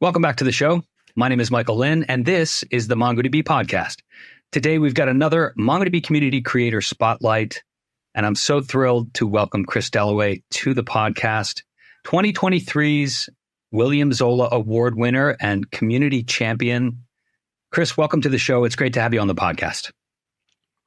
Welcome back to the show. My name is Michael Lynn, and this is the MongoDB podcast. Today, we've got another MongoDB Community Creator Spotlight, and I'm so thrilled to welcome Chris Dellaway to the podcast, 2023's William Zola Award winner and community champion. Chris, welcome to the show. It's great to have you on the podcast.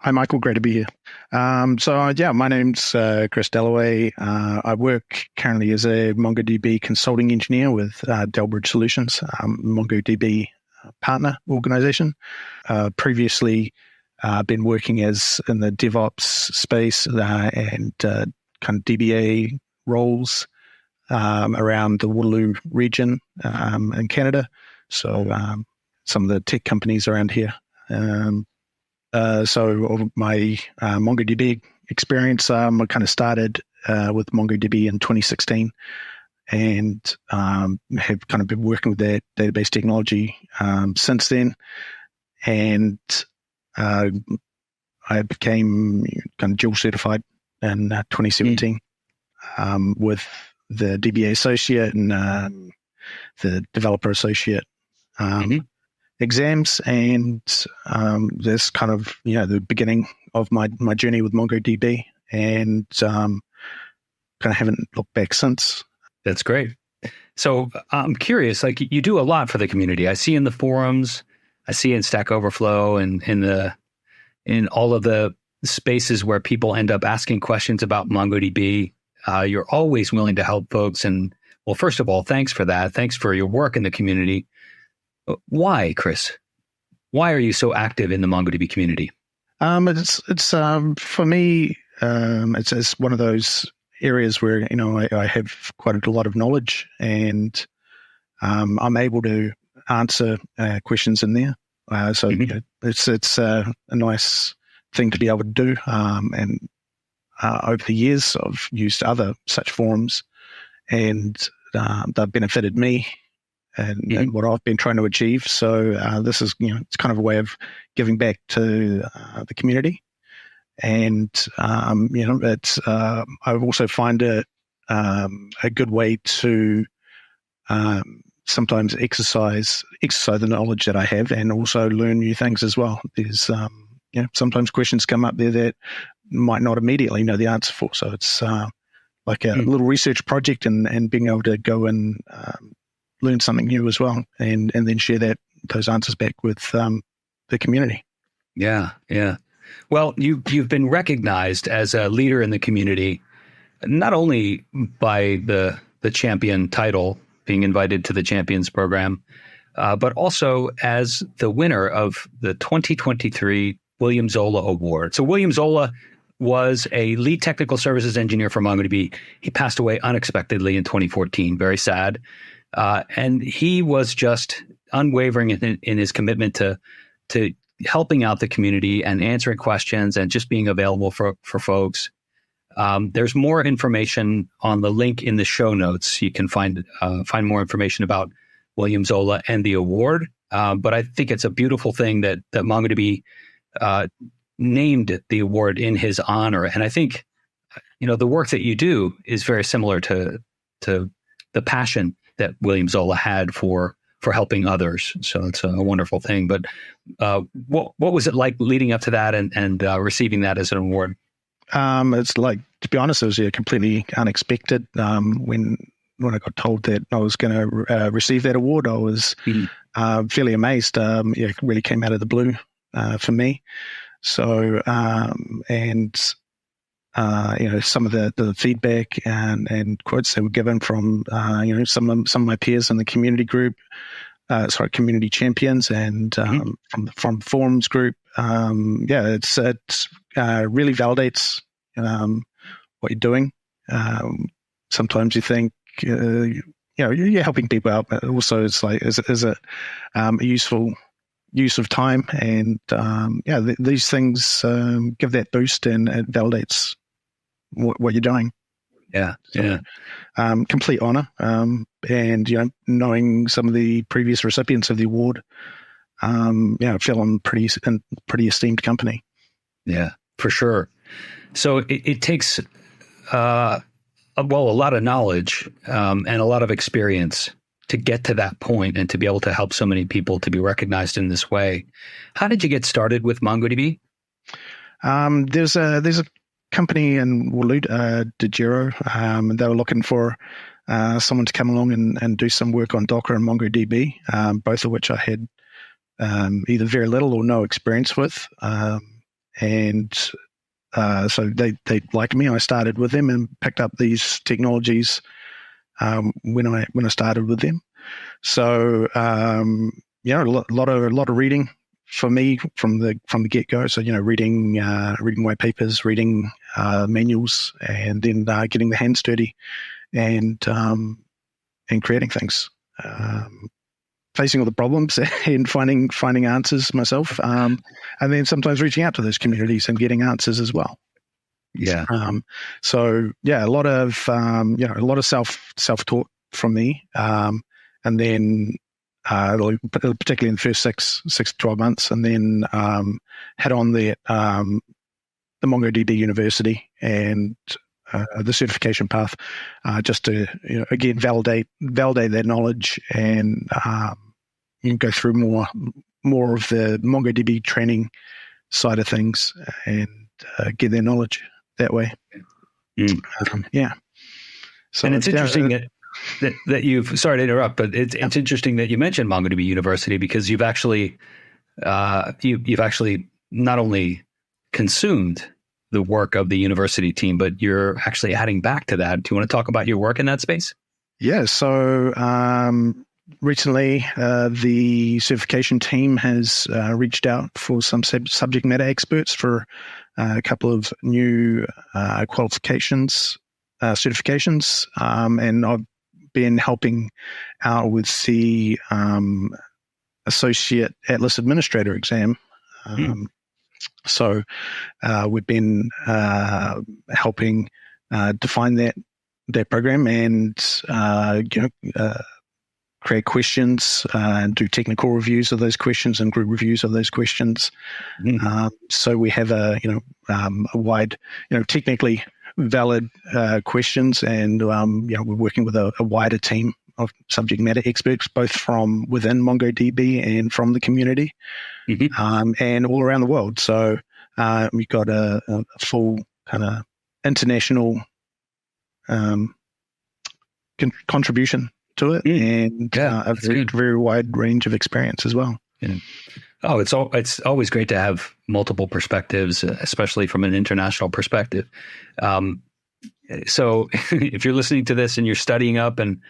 Hi, Michael. Great to be here. My name's Chris Dellaway. I work currently as a MongoDB consulting engineer with Dellaway Solutions, MongoDB partner organization. Previously, been working in the DevOps space and kind of DBA roles around the Waterloo region in Canada. So some of the tech companies around here. So my MongoDB experience, I kind of started with MongoDB in 2016 and have kind of been working with that database technology since then. And I became kind of dual certified in 2017 with the DBA associate and the developer associate exams, and this kind of the beginning of my journey with MongoDB, and kind of haven't looked back since. That's great. So I'm curious, like you do a lot for the community. I see in the forums, I see in Stack Overflow, and in all of the spaces where people end up asking questions about MongoDB. You're always willing to help folks, and well, first of all, thanks for that. Thanks for your work in the community. Why, Chris? Why are you so active in the MongoDB community? It's for me, it's one of those areas where I have quite a lot of knowledge, and I'm able to answer questions in there. So it's a nice thing to be able to do. And over the years, I've used other such forums, and they've benefited me. And what I've been trying to achieve. So this is, it's kind of a way of giving back to the community. And, it's, I also find it a good way to sometimes exercise the knowledge that I have, and also learn new things as well. There's, sometimes questions come up there that might not immediately know the answer for. So it's like a little research project, and being able to go and learn something new as well, and then share those answers back with the community. Yeah. Well, you've been recognized as a leader in the community, not only by the champion title, being invited to the Champions program, but also as the winner of the 2023 William Zola Award. So William Zola was a lead technical services engineer for MongoDB. He passed away unexpectedly in 2014. Very sad. And he was just unwavering in his commitment to helping out the community and answering questions and just being available for folks. There's more information on the link in the show notes. You can find more information about William Zola and the award. But I think it's a beautiful thing that MongoDB named the award in his honor. And I think, the work that you do is very similar to the passion that William Zola had for helping others. So it's a wonderful thing. But what was it like leading up to that and receiving that as an award? It's like, to be honest, it was completely unexpected. When I got told that I was going to receive that award, I was fairly amazed. It really came out of the blue for me. So, some of the feedback and quotes that were given from some of my peers in the community group, community champions, and from forums group. It really validates what you're doing. Sometimes you think you're helping people out, but also it's like is it a useful use of time, and these things give that boost, and it validates what you're doing. Complete honor. And knowing some of the previous recipients of the award, I feel I'm pretty esteemed company. Yeah, for sure. So it takes a lot of knowledge and a lot of experience to get to that point and to be able to help so many people to be recognized in this way. How did you get started with MongoDB? There's a company in Woolloomooloo, Degiro. They were looking for someone to come along and do some work on Docker and MongoDB, both of which I had either very little or no experience with. So they liked me. I started with them and picked up these technologies when I started with them. So a lot of reading for me from the get go. So reading white papers, reading manuals, and then getting the hands dirty and creating things. Facing all the problems and finding answers myself, and then sometimes reaching out to those communities and getting answers as well. Yeah. A lot of self-taught from me, and then particularly in the first 6 to 12 months, and then had on the MongoDB University and the certification path, just to again validate that knowledge and go through more of the MongoDB training side of things and get their knowledge that way. So, and it's interesting that you've, sorry to interrupt, but it's interesting that you mentioned MongoDB University, because you've actually not only consumed the work of the university team, but you're actually adding back to that. Do you want to talk about your work in that space? Yeah. So recently, the certification team has reached out for some subject matter experts for a couple of new certifications, and I've been helping out with the Associate Atlas Administrator exam. So we've been helping define that program and create questions and do technical reviews of those questions and group reviews of those questions. So we have a wide, technically valid questions, and we're working with a wider team of subject matter experts, both from within MongoDB and from the community, and all around the world. So we've got a full kind of international contribution to it, and a very wide range of experience as well. Yeah. Oh, it's always great to have multiple perspectives, especially from an international perspective. So if you're listening to this and you're studying up and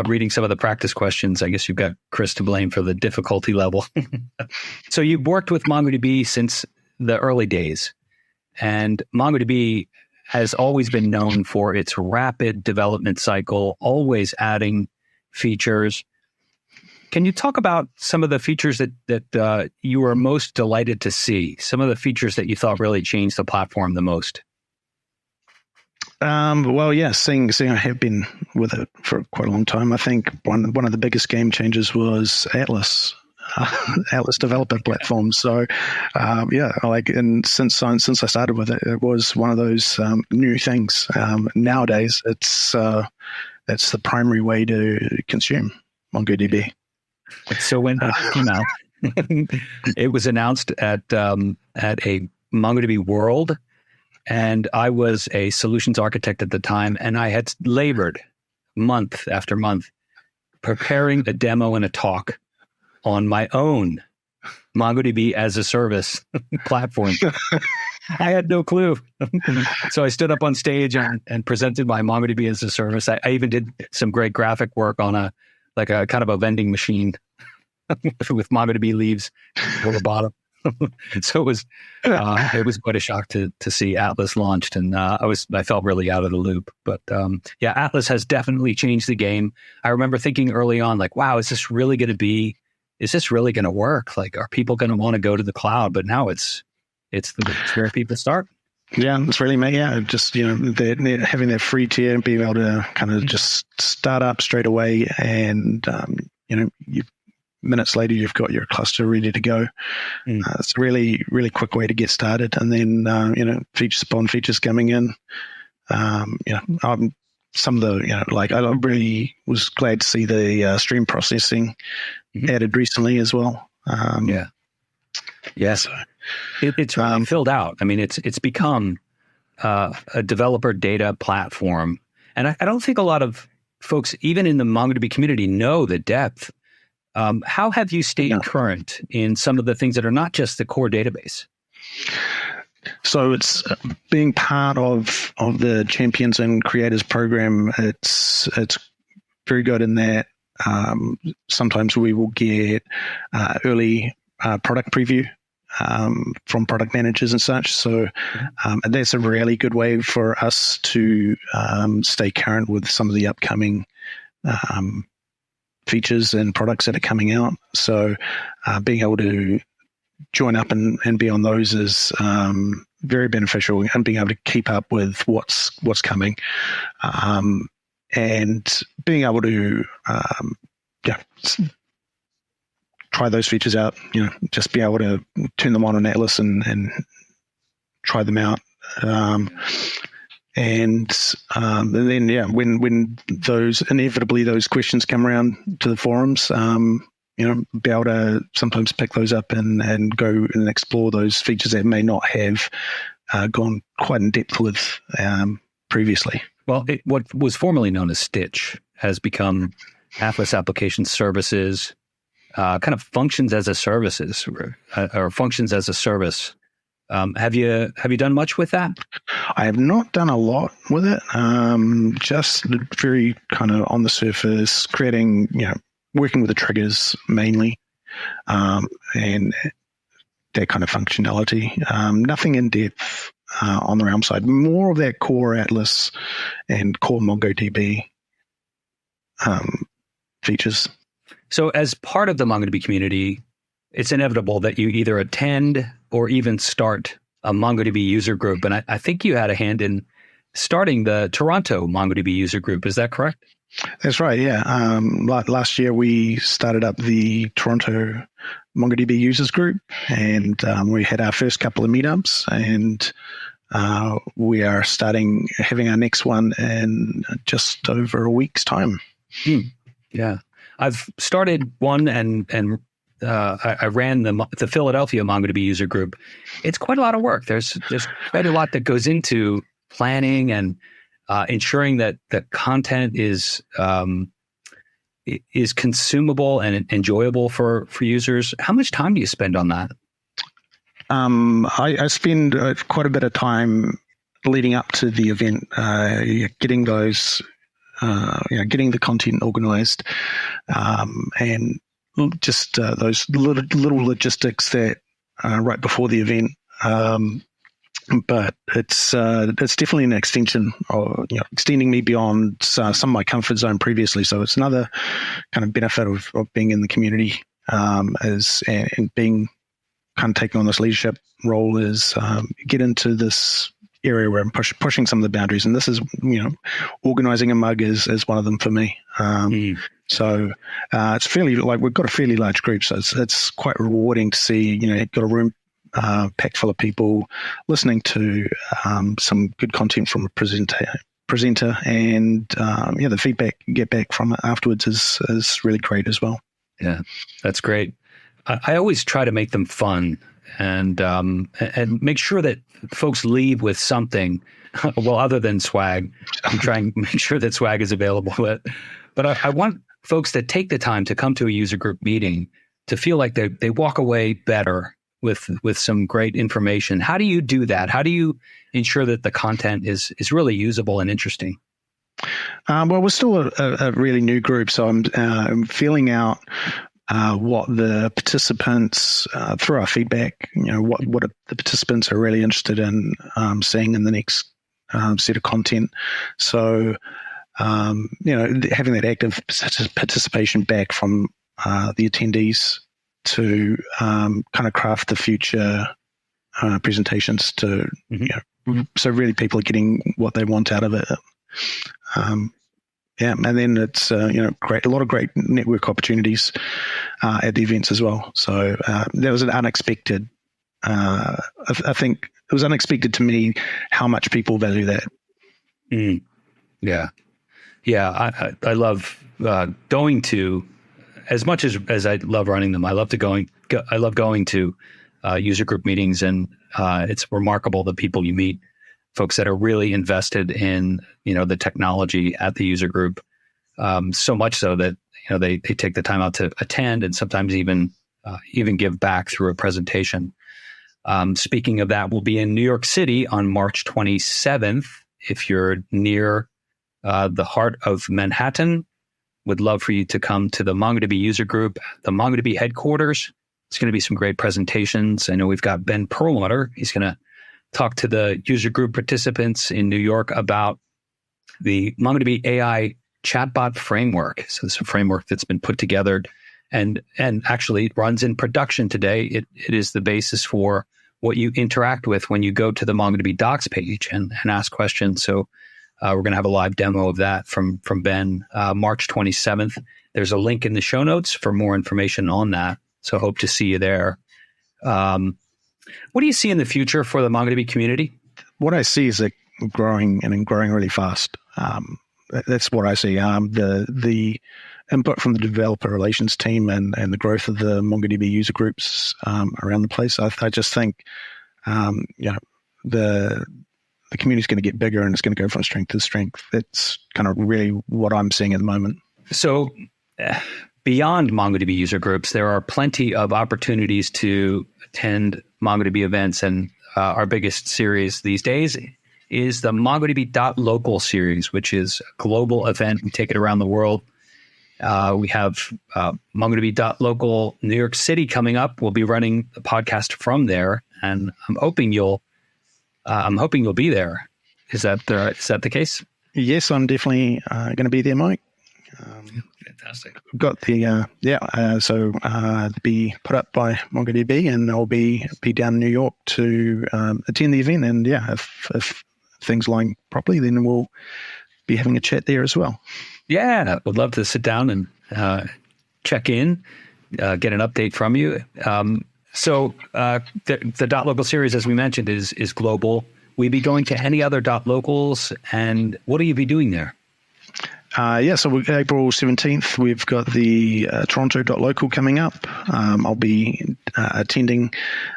reading some of the practice questions, I guess you've got Chris to blame for the difficulty level. So you've worked with MongoDB since the early days, and MongoDB has always been known for its rapid development cycle, always adding features. Can you talk about some of the features that you were most delighted to see? Some of the features that you thought really changed the platform the most? Seeing I have been with it for quite a long time, I think one of the biggest game changers was Atlas. Atlas developer platform. So, and since I started with it, it was one of those new things. Nowadays, that's the primary way to consume MongoDB. So when it came out, it was announced at a MongoDB World, and I was a solutions architect at the time, and I had labored month after month preparing a demo and a talk on my own MongoDB as a service platform. I had no clue. So I stood up on stage and presented my MongoDB as a service. I even did some great graphic work on a kind of a vending machine with MongoDB leaves on the bottom. So it was quite a shock to see Atlas launched, and I felt really out of the loop. But Atlas has definitely changed the game. I remember thinking early on, like, wow, is this really going to work? Like, are people going to want to go to the cloud? But now it's where people start. Yeah, it's really, just, they're having their free tier and being able to kind of just start up straight away. And, minutes later, you've got your cluster ready to go. It's a really, really quick way to get started. And then, features upon features coming in. I'm some of the, like I really was glad to see the stream processing added recently as well. Yes, it's really filled out. I mean, it's become a developer data platform, and I don't think a lot of folks, even in the MongoDB community, know the depth. How have you stayed current in some of the things that are not just the core database? So it's being part of the Champions and Creators program. It's very good in that sometimes we will get early product preview from product managers and such. So and that's a really good way for us to stay current with some of the upcoming features and products that are coming out. So being able to join up and be on those is very beneficial, and being able to keep up with what's coming, and being able to try those features out. Just be able to turn them on in Atlas and try them out. And then when those questions come around to the forums, be able to sometimes pick those up and go and explore those features that may not have gone quite in depth with previously. Well, what was formerly known as Stitch has become Atlas Application Services, kind of functions as a services or functions as a service. Have you done much with that? I have not done a lot with it. Just very kind of on the surface, creating, working with the triggers mainly, and that kind of functionality. Nothing in depth on the Realm side. More of that core Atlas and core MongoDB features. So as part of the MongoDB community, it's inevitable that you either attend or even start a MongoDB user group. And I think you had a hand in starting the Toronto MongoDB user group. Is that correct? That's right, yeah. Last year, we started up the Toronto MongoDB users group, and we had our first couple of meetups, and we are having our next one in just over a week's time. Yeah. I've started one and I ran the Philadelphia MongoDB user group. It's quite a lot of work. There's quite a lot that goes into planning and ensuring that the content is consumable and enjoyable for users. How much time do you spend on that? I spend quite a bit of time leading up to the event, getting those, getting the content organized, and just those little logistics that right before the event. But it's definitely an extension, or extending me beyond some of my comfort zone previously. So it's another kind of benefit of being in the community, and being kind of taking on this leadership role is get into this area where I'm pushing some of the boundaries, and this is organizing a mug is one of them for me. So it's fairly, like, we've got a fairly large group, so it's quite rewarding to see you've got a room packed full of people listening to some good content from a presenter, and the feedback you get back from it afterwards is really great as well. Yeah, that's great. I always try to make them fun and make sure that folks leave with something, well, other than swag. I'm trying to make sure that swag is available. But I want folks that take the time to come to a user group meeting to feel like they walk away better with some great information. How do you do that? How do you ensure that the content is really usable and interesting? Well, we're still a really new group, so I'm feeling out what the participants, through our feedback, what the participants are really interested in seeing in the next set of content. So, having that active participation back from the attendees to kind of craft the future presentations to, so really people are getting what they want out of it. And then it's great, a lot of great network opportunities at the events as well. So that was an unexpected. I think it was unexpected to me how much people value that. Yeah. Yeah, I love going to, as much as I love running them. I love going to user group meetings, and it's remarkable the people you meet, folks that are really invested in the technology at the user group. So much so that they take the time out to attend and sometimes even give back through a presentation. Speaking of that, we'll be in New York City on March 27th. If you're near the heart of Manhattan, would love for you to come to the MongoDB user group, the MongoDB headquarters. It's going to be some great presentations. I know we've got Ben Perlmutter. He's going to talk to the user group participants in New York about the MongoDB AI chatbot framework. So this is a framework that's been put together and actually runs in production today. It is the basis for what you interact with when you go to the MongoDB docs page and ask questions. So we're going to have a live demo of that from Ben, March 27th. There's a link in the show notes for more information on that. So hope to see you there. What do you see in the future for the MongoDB community? What I see is it growing really fast. That's what I see. The input from the developer relations team and the growth of the MongoDB user groups around the place. I just think, the community is going to get bigger and it's going to go from strength to strength. That's kind of really what I'm seeing at the moment. So beyond MongoDB user groups, there are plenty of opportunities to attend MongoDB events. And our biggest series these days is the MongoDB.local series, which is a global event. We take it around the world. We have MongoDB.local New York City coming up. We'll be running the podcast from there, and I'm hoping you'll be there. Is that the case? Yes, I'm definitely going to be there, Mike. Fantastic. We've got the be put up by MongoDB, and I'll be down in New York to attend the event. And if things line properly, then we'll be having a chat there as well. Yeah, would love to sit down and check in, get an update from you. So the .local series, as we mentioned, is global. Will you be going to any other .locals, and what will you be doing there? So April 17th, we've got the Toronto .local coming up. I'll be attending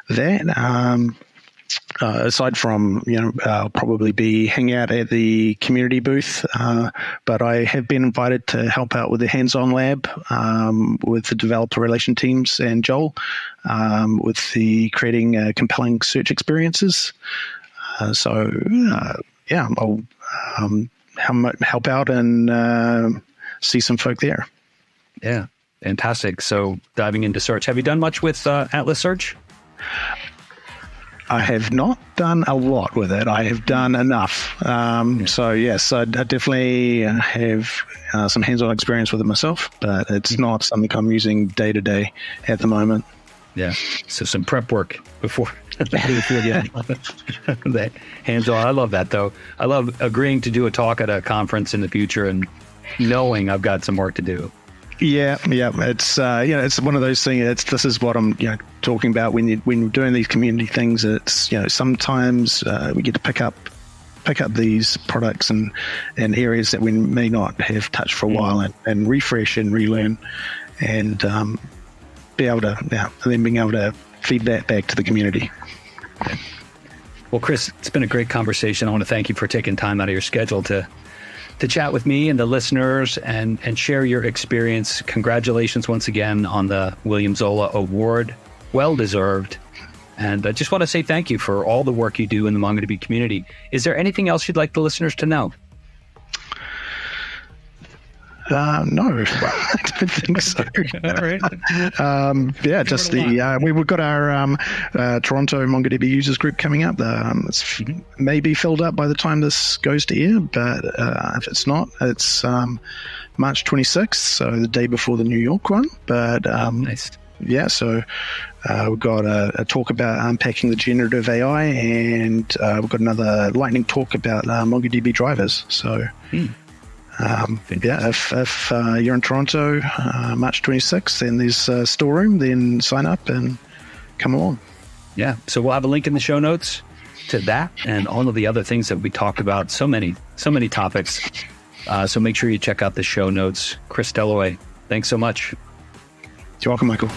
that. Aside from, I'll probably be hanging out at the community booth, but I have been invited to help out with the hands-on lab with the developer relation teams and Joel with the creating compelling search experiences. I'll help out and see some folk there. Yeah, fantastic. So diving into search. Have you done much with Atlas Search? I have not done a lot with it. I have done enough. So yes, I definitely have some hands-on experience with it myself, but it's not something I'm using day to day at the moment. Yeah. So some prep work before that hands-on. I love that though. I love agreeing to do a talk at a conference in the future and knowing I've got some work to do. Yeah. It's it's one of those things. This is what I'm talking about when you're doing these community things. It's sometimes we get to pick up these products and areas that we may not have touched for a while and refresh and relearn and be able to feed that back to the community. Okay. Well, Chris, it's been a great conversation. I want to thank you for taking time out of your schedule to chat with me and the listeners and share your experience. Congratulations once again on the William Zola Award. Well deserved. And I just want to say thank you for all the work you do in the MongoDB community. Is there anything else you'd like the listeners to know? No, I don't think so. All right. Just we've got our Toronto MongoDB users group coming up. It's maybe filled up by the time this goes to air, but if it's not, it's March 26th, so the day before the New York one. But nice. Yeah, so we've got a talk about unpacking the generative AI, and we've got another lightning talk about MongoDB drivers. So. If you're in Toronto, March 26th, and there's a storeroom, then sign up and come along. Yeah, so we'll have a link in the show notes to that and all of the other things that we talked about. So many topics. So make sure you check out the show notes. Chris Dellaway, thanks so much. You're welcome, Michael.